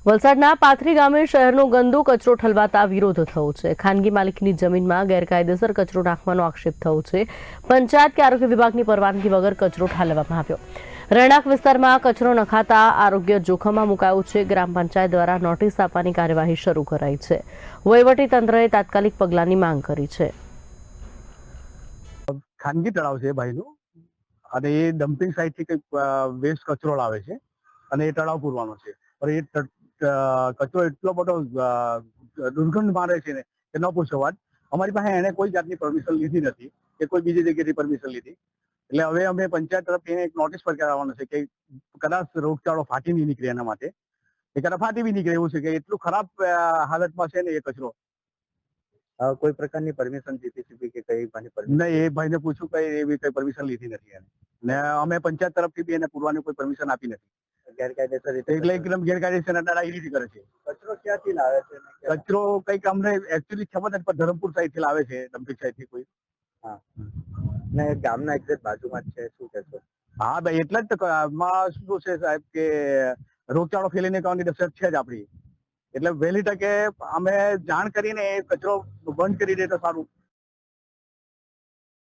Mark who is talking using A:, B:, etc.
A: વલસાડના પાથરી ગામે શહેરનો ગંદો કચરો ઠલવાતા વિરોધ થયો છે। ખાનગી માલિકીની જમીનમાં ગેરકાયદેસર કચરો નાખવાનો આક્ષેપ થયો છે। પંચાયત કે આરોગ્ય વિભાગની પરવાનગી વગર કચરો ઠાલવવામાં આવ્યો। રહેણાંક વિસ્તારમાં કચરો નખાતા આરોગ્ય જોખમમાં મુકાયું છે। ગ્રામ પંચાયત દ્વારા નોટિસ આપવાની કાર્યવાહી શરૂ કરાઈ છે। વહીવટી તંત્રએ તાત્કાલિક પગલાંની માંગ કરી છે।
B: ખાનગી તળાવ છે ભાઈનું અને એ ડમ્પિંગ સાઇટથી કંઈક વેસ્ટ કચરો લાવે છે અને એ તળાવ પૂરવાનો છે। પણ એ કચરો એટલો બધો દુર્ગંધ મારે છે ને કે ન પૂછો વાત। અમારી પાસે એને કોઈ જાતની પરમિશન લીધી નથી કે કોઈ બીજી જગ્યાએથી પરમિશન લીધી। એટલે હવે અમે પંચાયત તરફથી એક નોટિસ પર કરાવવાનું છે કે કદાચ રોગચાળો ફાટી નહીં નીકળે એના માટે, એ કદાચ ફાટી બી નીકળે એવું છે કે એટલું ખરાબ હાલતમાં છે ને એ કચરો।
C: કોઈ પ્રકારની પરમિશન જીપીસીબી કે કઈ
B: નહીં, એ ભાઈને પૂછ્યું કઈ એવી કઈ પરમિશન લીધી નથી એને, ને અમે પંચાયત તરફથી બી એને પૂરવાની કોઈ પરમિશન આપી નથી।
C: ગેરકાયદેસર રીતે
B: એટલે એકદમ ગેરકાયદેસર દાદાગીરી કરે છે।
C: કચરો ક્યાંથી લાવે છે
B: કચરો કંઈક અમને એકચ્યુઅલી ખબર નથી પણ ધરમપુર સાઈડ થી લાવે છે, ડમ્પિંગ સાઈડ થી કોઈ।
C: ને ગામના એક્ઝેક્ટ બાજુમાં જ છે, શું કહેશો?
B: હા ભાઈ, એટલે જ તો આમાં શું છે સાહેબ કે રોગચાળો ફેલીને કરવાની દશક છે જ આપણી। એટલે વહેલી તકે અમે જાણ કરીને એ કચરો બંધ કરી દે તો સારું।